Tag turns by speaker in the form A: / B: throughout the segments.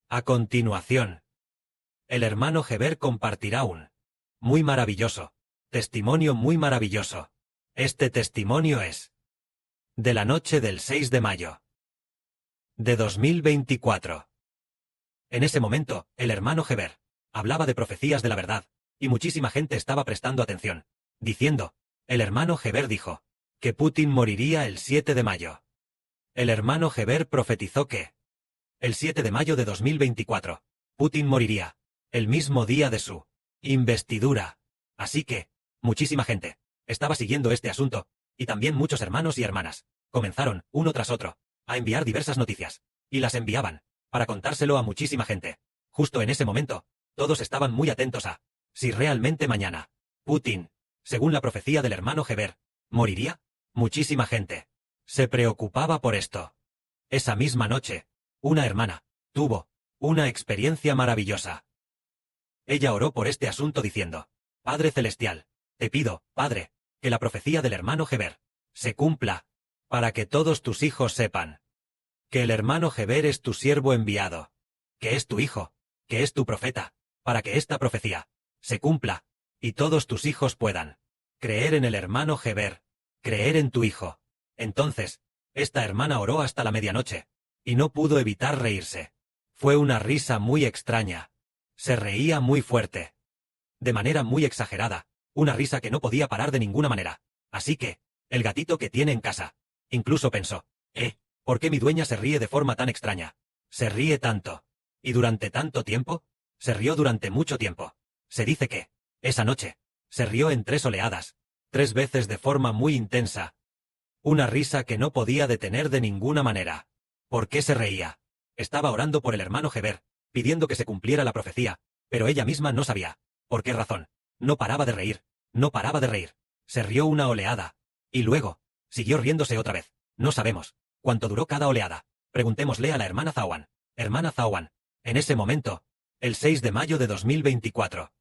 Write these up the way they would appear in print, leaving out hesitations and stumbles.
A: A continuación, el hermano Heber compartirá un muy maravilloso testimonio muy maravilloso. Este testimonio es de la noche del 6 de mayo de 2024. En ese momento, el hermano Heber hablaba de profecías de la verdad, y muchísima gente estaba prestando atención, diciendo, el hermano Heber dijo, que Putin moriría el 7 de mayo. El hermano Heber profetizó que el 7 de mayo de 2024, Putin moriría, el mismo día de su investidura. Así que, muchísima gente estaba siguiendo este asunto, y también muchos hermanos y hermanas comenzaron, uno tras otro, a enviar diversas noticias, y las enviaban, para contárselo a muchísima gente. Justo en ese momento, todos estaban muy atentos a si realmente mañana, Putin, según la profecía del hermano Heber, moriría. Muchísima gente se preocupaba por esto. Esa misma noche, una hermana tuvo una experiencia maravillosa. Ella oró por este asunto diciendo, Padre Celestial, te pido, Padre, que la profecía del hermano Heber se cumpla, para que todos tus hijos sepan que el hermano Heber es tu siervo enviado, que es tu hijo, que es tu profeta, para que esta profecía se cumpla, y todos tus hijos puedan creer en el hermano Heber, creer en tu hijo. Entonces, esta hermana oró hasta la medianoche, y no pudo evitar reírse. Fue una risa muy extraña. Se reía muy fuerte. De manera muy exagerada, una risa que no podía parar de ninguna manera. Así que, el gatito que tiene en casa, incluso pensó, ¿por qué mi dueña se ríe de forma tan extraña? Se ríe tanto. ¿Y durante tanto tiempo? Se rió durante mucho tiempo. Se dice que, esa noche, se rió en 3 oleadas, 3 veces de forma muy intensa. Una risa que no podía detener de ninguna manera. ¿Por qué se reía? Estaba orando por el hermano Heber, pidiendo que se cumpliera la profecía, pero ella misma no sabía por qué razón. No paraba de reír, no paraba de reír. Se rió una oleada. Y luego, siguió riéndose otra vez. No sabemos cuánto duró cada oleada. Preguntémosle a la hermana Zawan. Hermana Zawan, en ese momento, el 6 de mayo de 2024.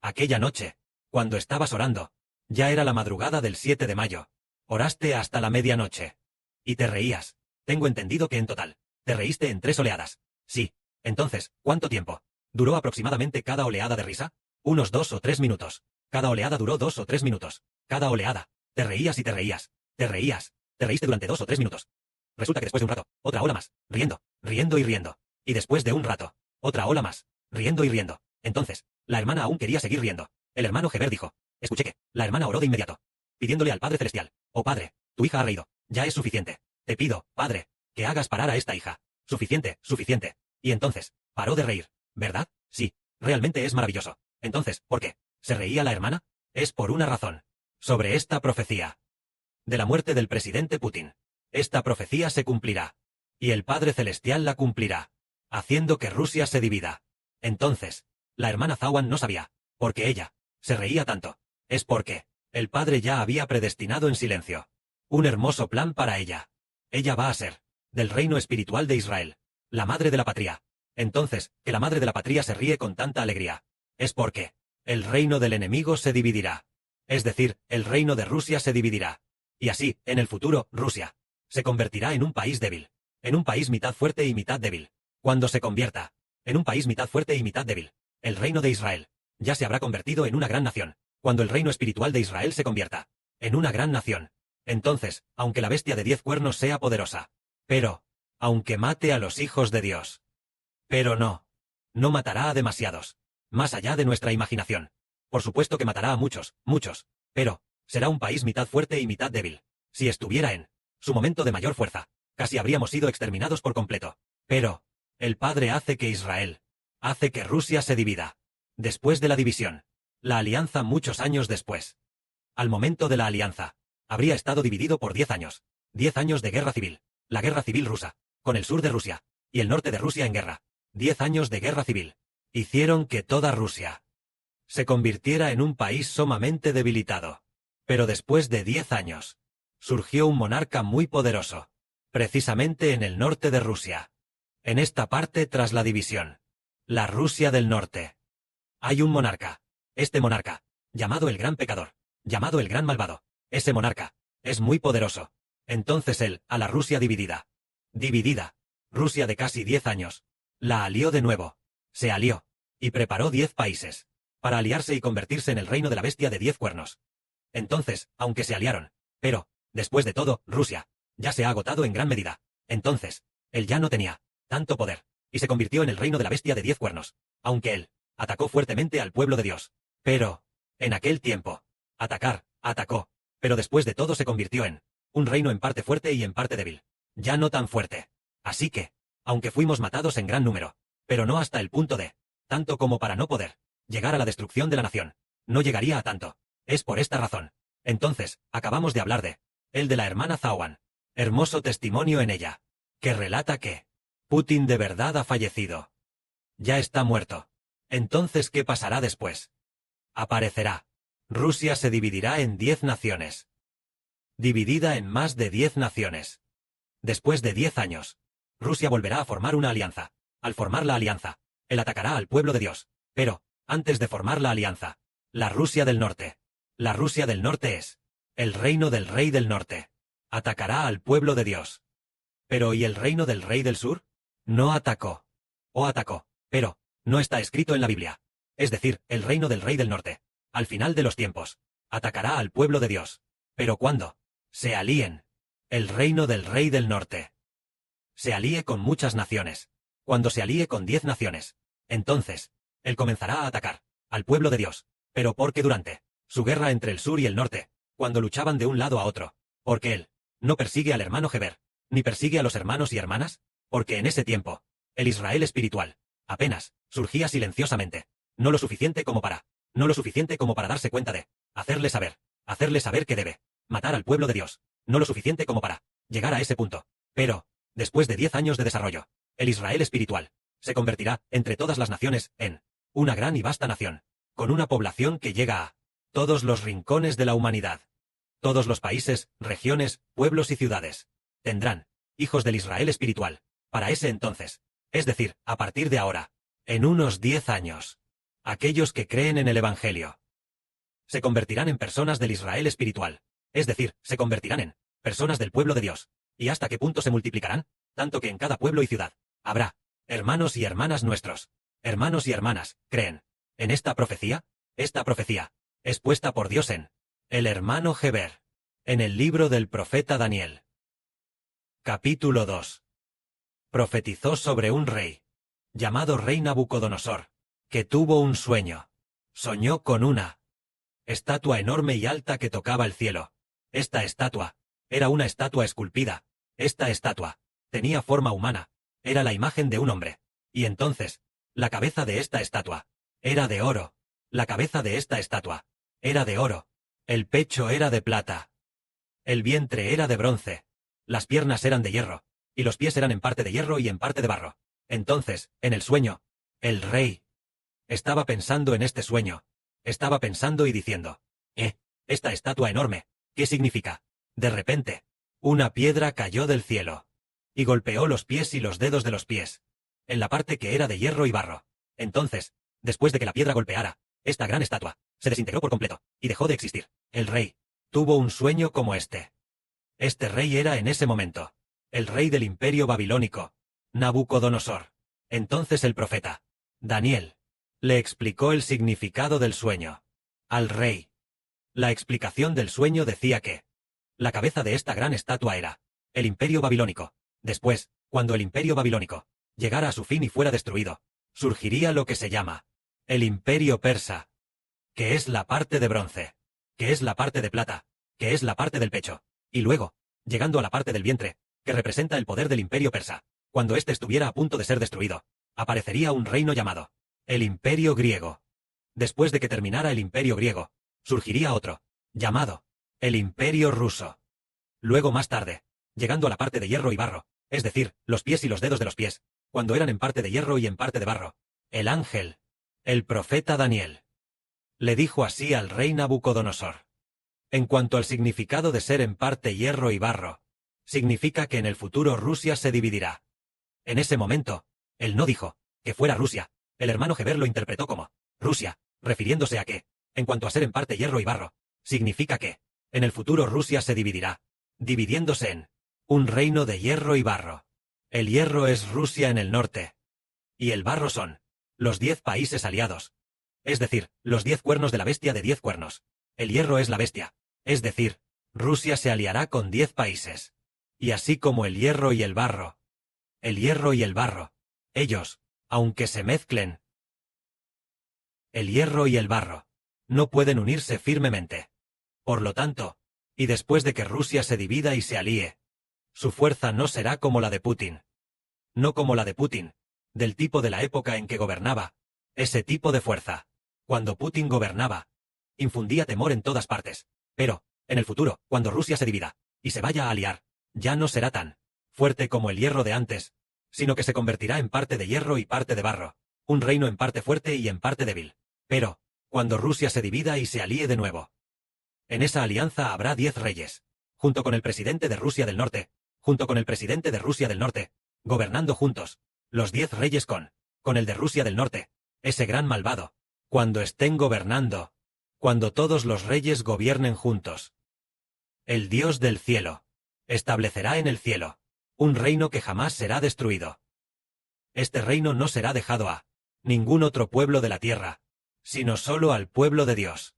A: Aquella noche, cuando estabas orando, ya era la madrugada del 7 de mayo. Oraste hasta la medianoche. Y te reías. Tengo entendido que en total, te reíste en 3 oleadas. Sí. Entonces, ¿cuánto tiempo duró aproximadamente cada oleada de risa? Unos 2 o 3 minutos. Cada oleada duró 2 o 3 minutos. Cada oleada. Te reías y te reías. Te reías. Te reíste durante 2 o 3 minutos. Resulta que después de un rato, otra ola más, riendo, riendo y riendo. Y después de un rato, otra ola más, riendo y riendo. Entonces, la hermana aún quería seguir riendo. El hermano Heber dijo, escuché que, la hermana oró de inmediato, pidiéndole al Padre Celestial, oh Padre, tu hija ha reído, ya es suficiente. Te pido, Padre, que hagas parar a esta hija. Suficiente, suficiente. Y entonces, paró de reír, ¿verdad? Sí, realmente es maravilloso. Entonces, ¿por qué se reía la hermana? Es por una razón. Sobre esta profecía de la muerte del presidente Putin. Esta profecía se cumplirá. Y el Padre Celestial la cumplirá, haciendo que Rusia se divida. Entonces, la hermana Zawan no sabía por qué ella se reía tanto. Es porque el Padre ya había predestinado en silencio un hermoso plan para ella. Ella va a ser del reino espiritual de Israel, la madre de la patria. Entonces, que la madre de la patria se ríe con tanta alegría, es porque el reino del enemigo se dividirá. Es decir, el reino de Rusia se dividirá. Y así, en el futuro, Rusia se convertirá en un país débil. En un país mitad fuerte y mitad débil. Cuando se convierta en un país mitad fuerte y mitad débil, el reino de Israel ya se habrá convertido en una gran nación. Cuando el reino espiritual de Israel se convierta en una gran nación, entonces, aunque la bestia de 10 cuernos sea poderosa, pero, aunque mate a los hijos de Dios, pero no matará a demasiados, más allá de nuestra imaginación. Por supuesto que matará a muchos, muchos, pero será un país mitad fuerte y mitad débil. Si estuviera en su momento de mayor fuerza, casi habríamos sido exterminados por completo. Pero el Padre hace que Israel, hace que Rusia se divida. Después de la división, la alianza muchos años después. Al momento de la alianza, habría estado dividido por 10 años. 10 años de guerra civil. La guerra civil rusa, con el sur de Rusia y el norte de Rusia en guerra. 10 años de guerra civil hicieron que toda Rusia se convirtiera en un país sumamente debilitado. Pero después de 10 años, surgió un monarca muy poderoso, precisamente en el norte de Rusia. En esta parte tras la división, la Rusia del norte. Hay un monarca. Este monarca, llamado el gran pecador, llamado el gran malvado. Ese monarca es muy poderoso. Entonces él, a la Rusia dividida, Rusia de casi 10 años, La alió de nuevo. Se alió. Y preparó 10 países. Para aliarse y convertirse en el reino de la bestia de 10 cuernos. Entonces, aunque se aliaron. Pero, después de todo, Rusia. Ya se ha agotado en gran medida. Entonces, él ya no tenía tanto poder. Y se convirtió en el reino de la bestia de 10 cuernos. Aunque él atacó fuertemente al pueblo de Dios. Pero, en aquel tiempo, atacó. Pero después de todo se convirtió en un reino en parte fuerte y en parte débil. Ya no tan fuerte. Así que, aunque fuimos matados en gran número, pero no hasta el punto de, tanto como para no poder, llegar a la destrucción de la nación. No llegaría a tanto. Es por esta razón. Entonces, acabamos de hablar el de la hermana Zawan. Hermoso testimonio en ella. Que relata que Putin de verdad ha fallecido. Ya está muerto. Entonces, ¿qué pasará después? Aparecerá. Rusia se dividirá en 10 naciones. Dividida en más de 10 naciones. Después de 10 años, Rusia volverá a formar una alianza. Al formar la alianza, él atacará al pueblo de Dios. Pero, antes de formar la alianza, la Rusia del Norte. La Rusia del Norte es el reino del rey del norte. Atacará al pueblo de Dios. Pero ¿y el reino del rey del sur? No atacó. O atacó, pero no está escrito en la Biblia. Es decir, el reino del rey del norte, al final de los tiempos, atacará al pueblo de Dios. Pero ¿cuándo? Se alíen. El reino del rey del norte se alíe con muchas naciones. Cuando se alíe con 10 naciones, entonces, él comenzará a atacar al pueblo de Dios. Pero porque durante su guerra entre el sur y el norte, cuando luchaban de un lado a otro, porque él no persigue al hermano Heber, ni persigue a los hermanos y hermanas, porque en ese tiempo, el Israel espiritual, apenas, surgía silenciosamente, no lo suficiente como para darse cuenta de, hacerle saber que debe matar al pueblo de Dios, no lo suficiente como para llegar a ese punto. Pero, después de 10 años de desarrollo, el Israel espiritual se convertirá, entre todas las naciones, en una gran y vasta nación, con una población que llega a todos los rincones de la humanidad. Todos los países, regiones, pueblos y ciudades tendrán hijos del Israel espiritual, para ese entonces, es decir, a partir de ahora, en unos 10 años. Aquellos que creen en el Evangelio se convertirán en personas del Israel espiritual, es decir, se convertirán en personas del pueblo de Dios. ¿Y hasta qué punto se multiplicarán? Tanto que en cada pueblo y ciudad habrá hermanos y hermanas nuestros. Hermanos y hermanas, ¿creen en esta profecía? Esta profecía es puesta por Dios en el hermano Heber, en el libro del profeta Daniel. Capítulo 2. Profetizó sobre un rey, llamado rey Nabucodonosor, que tuvo un sueño. Soñó con una estatua enorme y alta que tocaba el cielo. Esta estatua era una estatua esculpida. Esta estatua tenía forma humana. Era la imagen de un hombre. Y entonces, la cabeza de esta estatua era de oro. La cabeza de esta estatua era de oro. El pecho era de plata. El vientre era de bronce. Las piernas eran de hierro. Y los pies eran en parte de hierro y en parte de barro. Entonces, en el sueño, el rey estaba pensando en este sueño. Estaba pensando y diciendo, esta estatua enorme, ¿qué significa? De repente, una piedra cayó del cielo y golpeó los pies y los dedos de los pies, en la parte que era de hierro y barro. Entonces, después de que la piedra golpeara, esta gran estatua se desintegró por completo y dejó de existir. El rey tuvo un sueño como este. Este rey era en ese momento el rey del imperio babilónico, Nabucodonosor. Entonces el profeta Daniel le explicó el significado del sueño al rey. La explicación del sueño decía que la cabeza de esta gran estatua era el imperio babilónico. Después, cuando el imperio babilónico llegara a su fin y fuera destruido, surgiría lo que se llama el imperio persa, que es la parte de bronce, que es la parte de plata, que es la parte del pecho, y luego, llegando a la parte del vientre, que representa el poder del imperio persa, cuando éste estuviera a punto de ser destruido, aparecería un reino llamado el imperio griego. Después de que terminara el imperio griego, surgiría otro, llamado el imperio ruso. Luego más tarde, llegando a la parte de hierro y barro, es decir, los pies y los dedos de los pies, cuando eran en parte de hierro y en parte de barro, el ángel, el profeta Daniel, le dijo así al rey Nabucodonosor. En cuanto al significado de ser en parte hierro y barro, significa que en el futuro Rusia se dividirá. En ese momento, él no dijo que fuera Rusia. El hermano Heber lo interpretó como Rusia, refiriéndose a que, en cuanto a ser en parte hierro y barro, significa que, en el futuro Rusia se dividirá, dividiéndose en un reino de hierro y barro. El hierro es Rusia en el norte. y el barro son los 10 países aliados. Es decir, los 10 cuernos de la bestia de 10 cuernos. El hierro es la bestia. Es decir, Rusia se aliará con 10 países. Y así como el hierro y el barro. El hierro y el barro. Ellos, aunque se mezclen. El hierro y el barro. No pueden unirse firmemente. Por lo tanto, y después de que Rusia se divida y se alíe, su fuerza no será como la de Putin. No como la de Putin, del tipo de la época en que gobernaba. Ese tipo de fuerza. Cuando Putin gobernaba, infundía temor en todas partes. Pero, en el futuro, cuando Rusia se divida, y se vaya a aliar, ya no será tan fuerte como el hierro de antes, sino que se convertirá en parte de hierro y parte de barro, un reino en parte fuerte y en parte débil. Pero, cuando Rusia se divida y se alíe de nuevo, en esa alianza habrá 10 reyes, junto con el presidente de Rusia del Norte, junto con el presidente de Rusia del Norte, gobernando juntos, los 10 reyes con el de Rusia del Norte, ese gran malvado, cuando estén gobernando, cuando todos los reyes gobiernen juntos. El Dios del cielo establecerá en el cielo un reino que jamás será destruido. Este reino no será dejado a ningún otro pueblo de la tierra, sino solo al pueblo de Dios.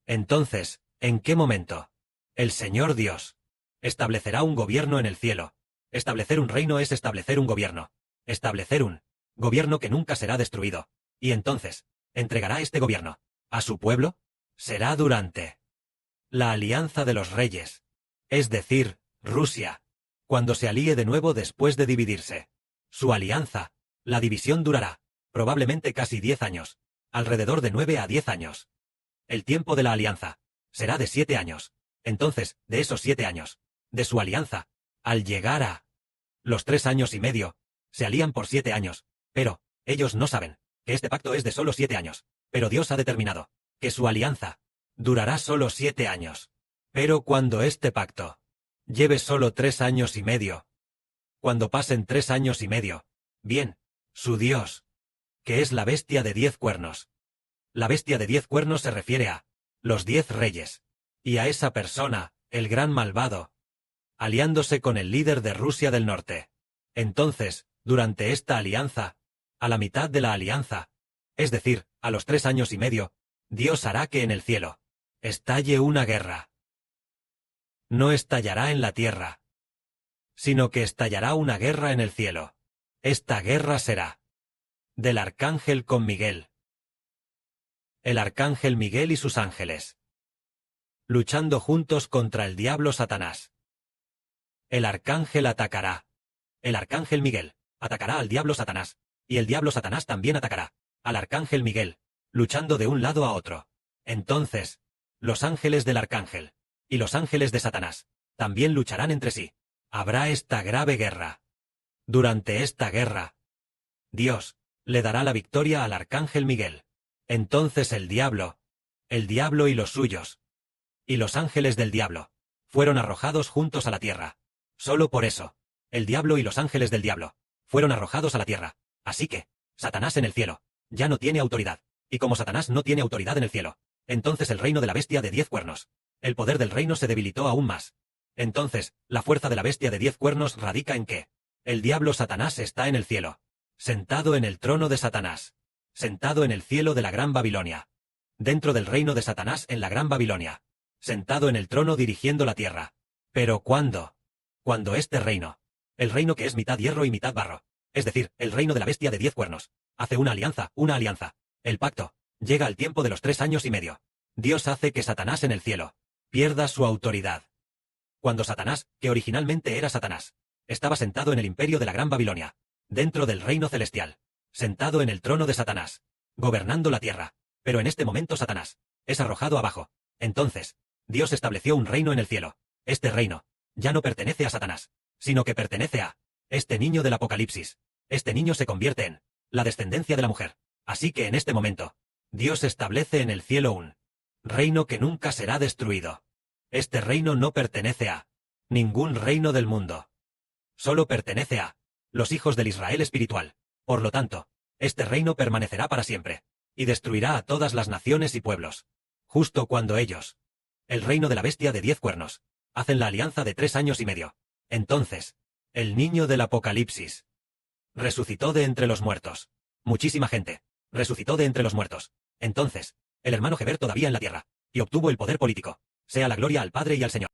A: Entonces, ¿en qué momento? El Señor Dios establecerá un gobierno en el cielo. Establecer un reino es establecer un gobierno. Establecer un gobierno que nunca será destruido. Y entonces, ¿entregará este gobierno a su pueblo? Será durante la alianza de los reyes, es decir, Rusia, cuando se alíe de nuevo después de dividirse. Su alianza, la división durará, probablemente casi 10 años, alrededor de 9 a 10 años. El tiempo de la alianza será de 7 años. Entonces, de esos 7 años, de su alianza, al llegar a los 3 años y medio, se alían por 7 años, pero ellos no saben que este pacto es de solo 7 años, pero Dios ha determinado que su alianza durará solo 7 años. Pero cuando este pacto lleve solo 3 años y medio, cuando pasen 3 años y medio, bien, su Dios, que es la bestia de 10 cuernos. La bestia de 10 cuernos se refiere a los 10 reyes, y a esa persona, el gran malvado, aliándose con el líder de Rusia del Norte. Entonces, durante esta alianza, a la mitad de la alianza, es decir, a los 3 años y medio, Dios hará que en el cielo estalle una guerra. No estallará en la tierra, sino que estallará una guerra en el cielo. Esta guerra será del arcángel con Miguel. El arcángel Miguel y sus ángeles, luchando juntos contra el diablo Satanás. El arcángel atacará. El arcángel Miguel atacará al diablo Satanás, y el diablo Satanás también atacará al arcángel Miguel, luchando de un lado a otro. Entonces, los ángeles del arcángel y los ángeles de Satanás también lucharán entre sí. Habrá esta grave guerra. Durante esta guerra, Dios le dará la victoria al arcángel Miguel. Entonces el diablo y los suyos, y los ángeles del diablo, fueron arrojados juntos a la tierra. Solo por eso, el diablo y los ángeles del diablo, fueron arrojados a la tierra. Así que, Satanás en el cielo, ya no tiene autoridad. Y como Satanás no tiene autoridad en el cielo, entonces el reino de la bestia de 10 cuernos, el poder del reino se debilitó aún más. Entonces, la fuerza de la bestia de 10 cuernos radica en que el diablo Satanás está en el cielo, sentado en el trono de Satanás, sentado en el cielo de la Gran Babilonia, dentro del reino de Satanás en la Gran Babilonia, sentado en el trono dirigiendo la tierra. Pero ¿cuándo? Cuando este reino, el reino que es mitad hierro y mitad barro, es decir, el reino de la bestia de 10 cuernos, hace una alianza, el pacto, llega al tiempo de los 3 años y medio. Dios hace que Satanás en el cielo pierda su autoridad. Cuando Satanás, que originalmente era Satanás, estaba sentado en el imperio de la Gran Babilonia, dentro del reino celestial, sentado en el trono de Satanás, gobernando la tierra, pero en este momento Satanás es arrojado abajo. Entonces, Dios estableció un reino en el cielo. Este reino ya no pertenece a Satanás, sino que pertenece a este niño del Apocalipsis. Este niño se convierte en la descendencia de la mujer. Así que en este momento, Dios establece en el cielo un reino que nunca será destruido. Este reino no pertenece a ningún reino del mundo. Solo pertenece a los hijos del Israel espiritual. Por lo tanto, este reino permanecerá para siempre, y destruirá a todas las naciones y pueblos. Justo cuando ellos, el reino de la bestia de 10 cuernos, hacen la alianza de 3 años y medio. Entonces, el niño del Apocalipsis Resucitó de entre los muertos. Muchísima gente. Resucitó de entre los muertos. Entonces, el hermano Heber todavía en la tierra. Y obtuvo el poder político. Sea la gloria al Padre y al Señor.